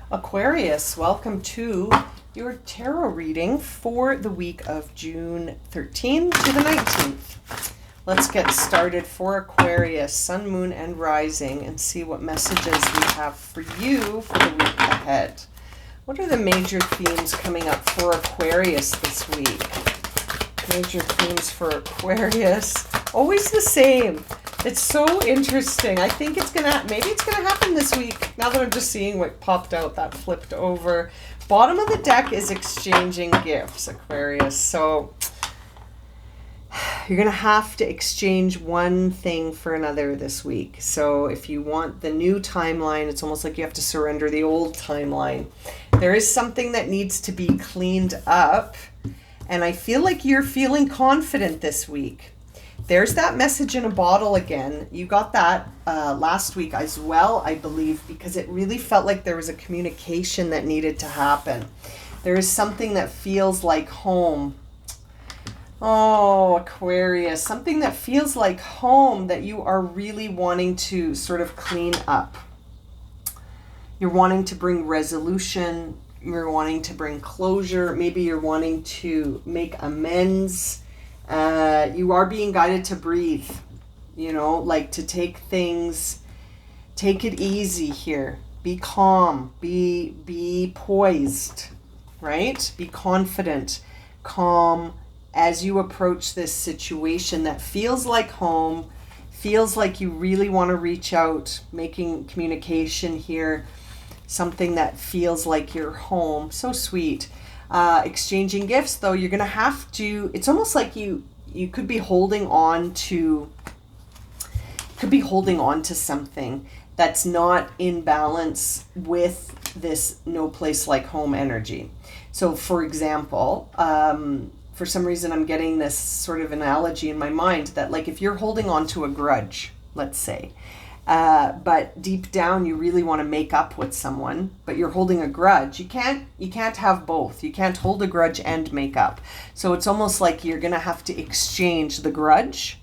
Aquarius, welcome to your tarot reading for the week of June 13th to the 19th. Let's get started for Aquarius, Sun, Moon, and Rising, and see what messages we have for you for the week ahead. What are the major themes coming up for Aquarius this week? Major themes for Aquarius, always the same. It's so interesting. I think maybe it's gonna happen this week. Now that I'm just seeing what popped out, that flipped over. Bottom of the deck is exchanging gifts, Aquarius. So you're gonna have to exchange one thing for another this week. So if you want the new timeline, it's almost like you have to surrender the old timeline. There is something that needs to be cleaned up, and I feel like you're feeling confident this week. There's that message in a bottle again. You got that last week as well, I believe, because it really felt like there was a communication that needed to happen. There is something that feels like home. Oh, Aquarius, something that feels like home that you are really wanting to sort of clean up. You're wanting to bring resolution. You're wanting to bring closure. Maybe you're wanting to make amends. You are being guided to breathe, like to take it easy here. Be calm, be poised, right? Be confident, calm as you approach this situation that feels like home, feels like you really want to reach out, making communication here, something that feels like your home. So sweet. Exchanging gifts, though, you're going to have to, it's almost like you could be holding on to something that's not in balance with this no place like home energy. So for example, for some reason I'm getting this sort of analogy in my mind that, like, if you're holding on to a grudge, let's say, but deep down you really want to make up with someone, but you're holding a grudge. You can't have both. You can't hold a grudge and make up. So it's almost like you're going to have to exchange the grudge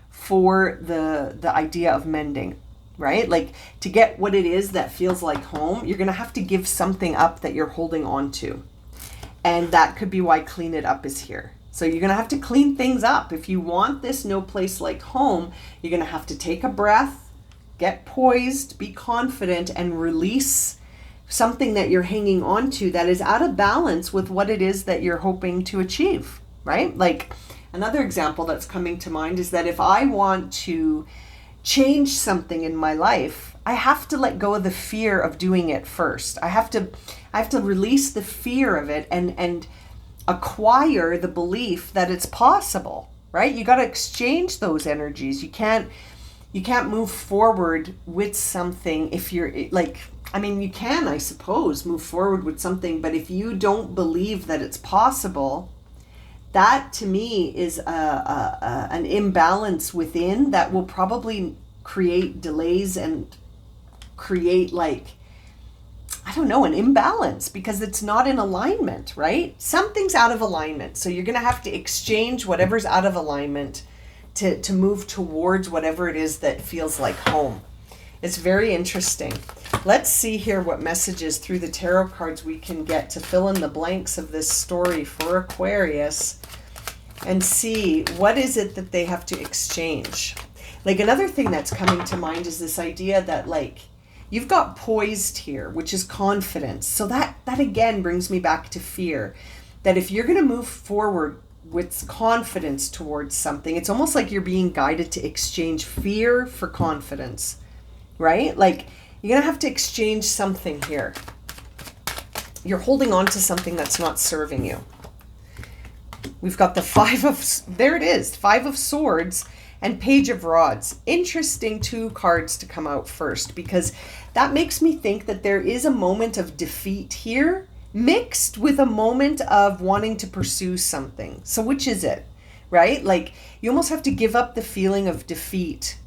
for the idea of mending, right? Like, to get what it is that feels like home, you're going to have to give something up that you're holding on to. And that could be why clean it up is here. So you're going to have to clean things up. If you want this no place like home, you're going to have to take a breath, get poised, be confident, and release something that you're hanging on to that is out of balance with what it is that you're hoping to achieve, right? Like, another example that's coming to mind is that if I want to change something in my life, I have to let go of the fear of doing it first. I have to release the fear of it and acquire the belief that it's possible, right? You got to exchange those energies. You can't move forward with something if you're like, you can, I suppose, move forward with something, but if you don't believe that it's possible, that to me is an imbalance within that will probably create delays and create, like, an imbalance because it's not in alignment, right? Something's out of alignment. So you're going to have to exchange whatever's out of alignment to move towards whatever it is that feels like home. It's very interesting. Let's see here what messages through the tarot cards we can get to fill in the blanks of this story for Aquarius and see what is it that they have to exchange. Like, another thing that's coming to mind is this idea that, like, you've got poised here, which is confidence. So that again brings me back to fear. That if you're going to move forward with confidence towards something, it's almost like you're being guided to exchange fear for confidence, right? Like, you're going to have to exchange something here. You're holding on to something that's not serving you. We've got the Five of Swords and Page of Rods. Interesting two cards to come out first, because that makes me think that there is a moment of defeat here mixed with a moment of wanting to pursue something. So which is it, right? Like, you almost have to give up the feeling of defeat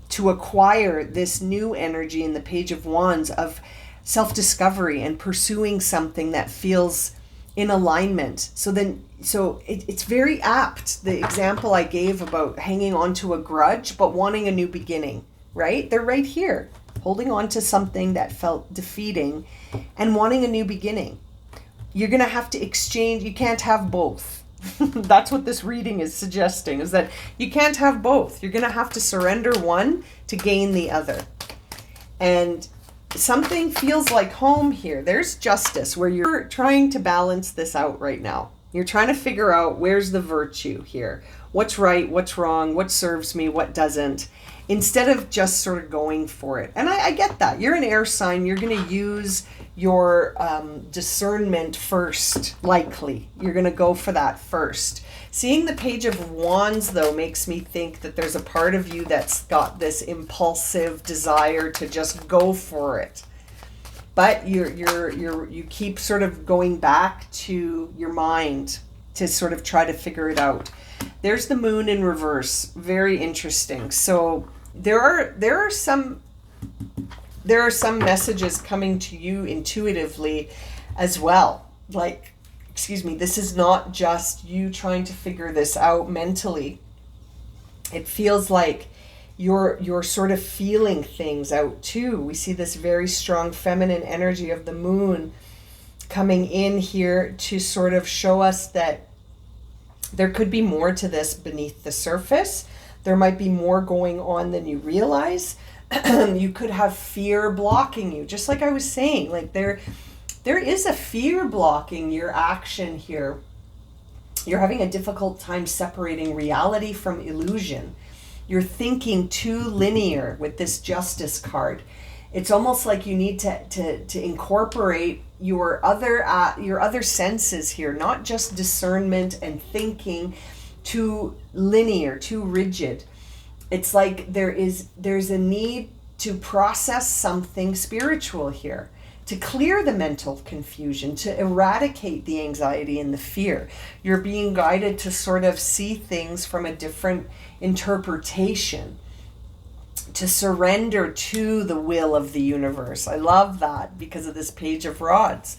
to acquire this new energy in the Page of Wands of self-discovery and pursuing something that feels in alignment. So it's very apt, the example I gave about hanging on to a grudge but wanting a new beginning, right? They're right here. holding on to something that felt defeating and wanting a new beginning. You're going to have to exchange. You can't have both. That's what this reading is suggesting, is that you can't have both. You're going to have to surrender one to gain the other. And something feels like home here. There's justice, where you're trying to balance this out right now. You're trying to figure out where's the virtue here. What's right, what's wrong, what serves me, what doesn't, instead of just sort of going for it. And I get that. You're an air sign. You're going to use your discernment first, likely. You're going to go for that first. Seeing the Page of Wands, though, makes me think that there's a part of you that's got this impulsive desire to just go for it. But you keep sort of going back to your mind to sort of try to figure it out. There's the Moon in reverse. Very interesting. So there are some messages coming to you intuitively as well. Like, this is not just you trying to figure this out mentally. It feels like you're sort of feeling things out too. We see this very strong feminine energy of the Moon coming in here to sort of show us that there could be more to this beneath the surface. There might be more going on than you realize. You could have fear blocking you, just like I was saying. Like there is a fear blocking your action here. You're having a difficult time separating reality from illusion. You're thinking too linear with this Justice card. It's almost like you need to incorporate your other senses here, not just discernment and thinking too linear, too rigid. It's like there's a need to process something spiritual here, to clear the mental confusion, to eradicate the anxiety and the fear. You're being guided to sort of see things from a different interpretation, to surrender to the will of the universe. I love that because of this Page of Rods,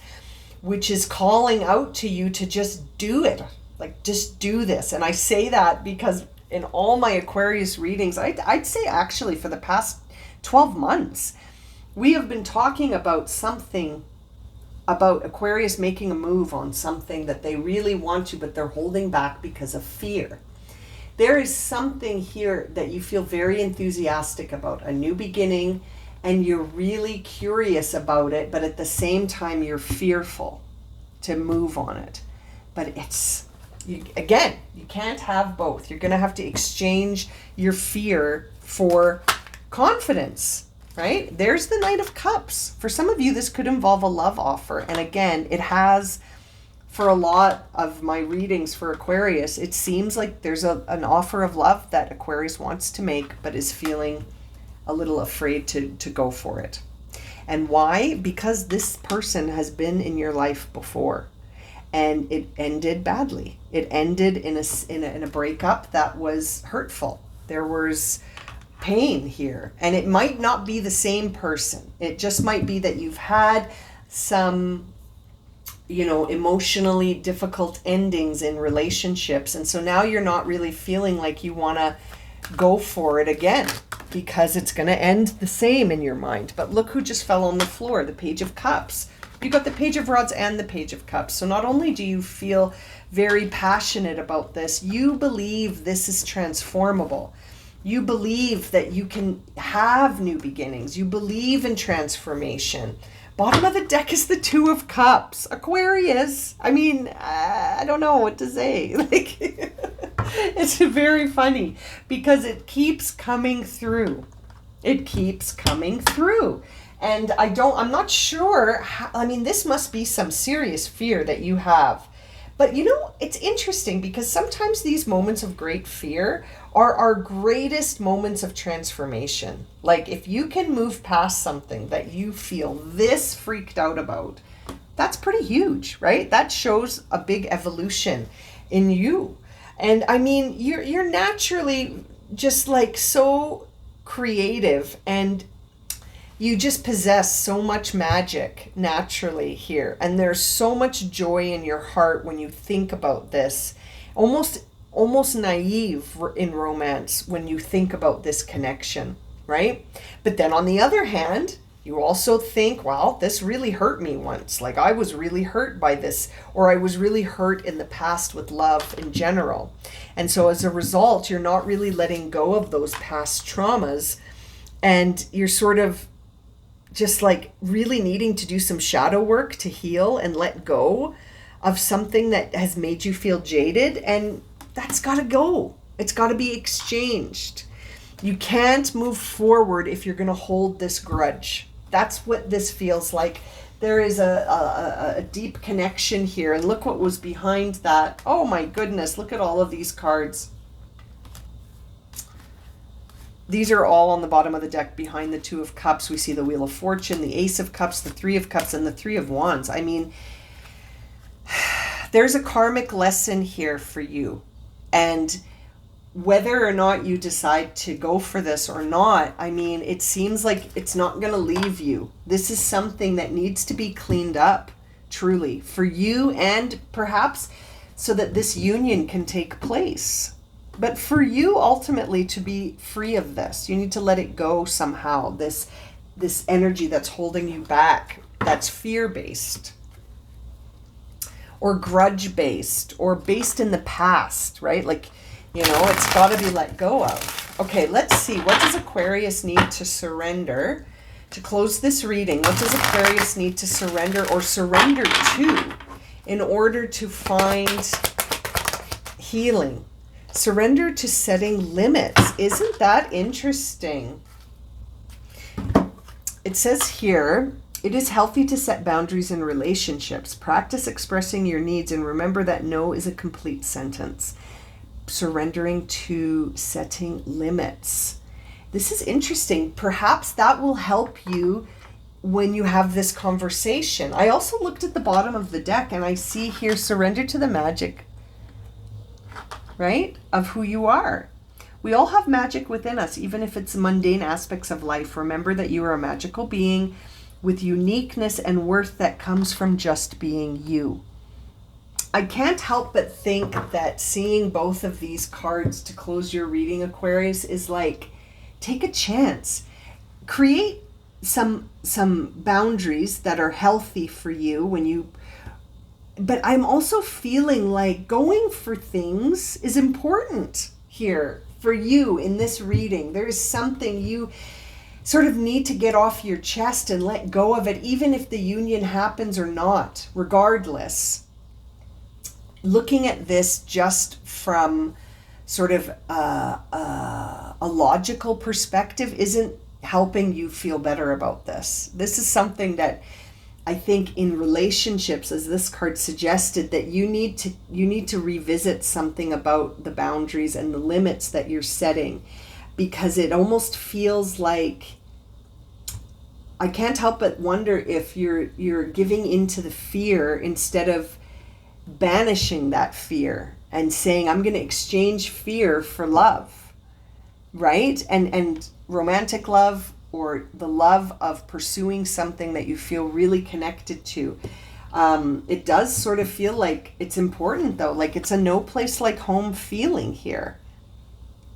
which is calling out to you to just do it. Like, just do this. And I say that because in all my Aquarius readings, I'd say actually for the past 12 months, we have been talking about something, about Aquarius making a move on something that they really want to, but they're holding back because of fear. There is something here that you feel very enthusiastic about, a new beginning, and you're really curious about it, but at the same time you're fearful to move on it. But you can't have both. You're going to have to exchange your fear for confidence, right? There's the Knight of Cups. For some of you, this could involve a love offer. And again, it has, for a lot of my readings for Aquarius, it seems like there's an offer of love that Aquarius wants to make, but is feeling a little afraid to go for it. And why? Because this person has been in your life before, and it ended badly. It ended in a breakup that was hurtful. There was pain here, and it might not be the same person. It just might be that you've had some emotionally difficult endings in relationships, and so now you're not really feeling like you want to go for it again because it's going to end the same in your mind. But look who just fell on the floor, the Page of Cups. You got the Page of Rods and the Page of Cups. So not only do you feel very passionate about this, you believe this is transformable. You believe that you can have new beginnings. You believe in transformation. Bottom of the deck is the Two of Cups. Aquarius. I mean, I don't know what to say. Like, it's very funny because it keeps coming through. It keeps coming through. And I'm not sure this must be some serious fear that you have. But it's interesting because sometimes these moments of great fear are our greatest moments of transformation. Like, if you can move past something that you feel this freaked out about, that's pretty huge, right? That shows a big evolution in you. And you're naturally just like so creative, and you just possess so much magic naturally here. And there's so much joy in your heart when you think about this. Almost naive in romance when you think about this connection. right? But then on the other hand, you also think, well, this really hurt me once. Like I was really hurt by this, or I was really hurt in the past with love in general. And so as a result, you're not really letting go of those past traumas, and you're sort of just like really needing to do some shadow work to heal and let go of something that has made you feel jaded. And that's got to go. It's got to be exchanged. You can't move forward if you're going to hold this grudge. That's what this feels like. There is a deep connection here. And look what was behind that. Oh my goodness, look at all of these cards. These are all on the bottom of the deck behind the Two of Cups. We see the Wheel of Fortune, the Ace of Cups, the Three of Cups, and the Three of Wands. I mean, there's a karmic lesson here for you. And whether or not you decide to go for this or not, I mean, it seems like it's not going to leave you. This is something that needs to be cleaned up, truly, for you, and perhaps so that this union can take place. But for you, ultimately, to be free of this, you need to let it go somehow, this energy that's holding you back, that's fear-based, or grudge-based, or based in the past, right? Like, you know, it's got to be let go of. Okay, let's see. What does Aquarius need to surrender to close this reading? What does Aquarius need to surrender or surrender to in order to find healing? Surrender to setting limits. Isn't that interesting? It says here, it is healthy to set boundaries in relationships. Practice expressing your needs and remember that no is a complete sentence. Surrendering to setting limits. This is interesting. Perhaps that will help you when you have this conversation. I also looked at the bottom of the deck and I see here surrender to the magic, right, of who you are. We all have magic within us, even if it's mundane aspects of life. Remember that you are a magical being with uniqueness and worth that comes from just being you. I can't help but think that seeing both of these cards to close your reading, Aquarius, is like, take a chance. Create some boundaries that are healthy for you when you... But I'm also feeling like going for things is important here for you in this reading. There is something you sort of need to get off your chest and let go of it, even if the union happens or not, regardless. Looking at this just from sort of a logical perspective isn't helping you feel better about this. This is something that I think in relationships, as this card suggested, that you need to revisit something about the boundaries and the limits that you're setting, because it almost feels like, I can't help but wonder if you're giving into the fear instead of banishing that fear and saying, I'm going to exchange fear for love, right? And romantic love, or the love of pursuing something that you feel really connected to. It does sort of feel like it's important though, like it's a no place like home feeling here.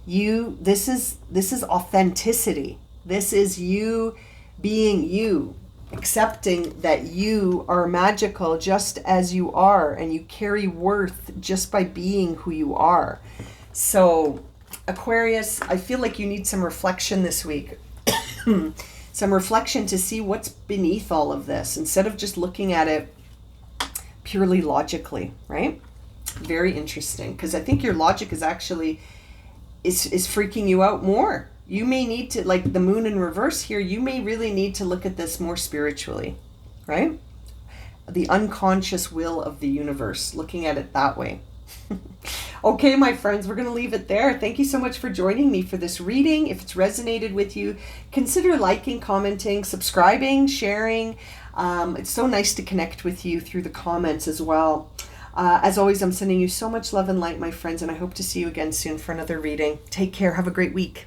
This is authenticity. This is you being you, accepting that you are magical just as you are, and you carry worth just by being who you are. So Aquarius, I feel like you need some reflection this week. Some reflection to see what's beneath all of this instead of just looking at it purely logically, right? Very interesting, because I think your logic is actually is freaking you out more. You may need to, like the moon in reverse here, you may really need to look at this more spiritually, right? The unconscious will of the universe, looking at it that way. Okay, my friends, we're going to leave it there. Thank you so much for joining me for this reading. If it's resonated with you, consider liking, commenting, subscribing, sharing. It's so nice to connect with you through the comments as well. As always, I'm sending you so much love and light, my friends, and I hope to see you again soon for another reading. Take care. Have a great week.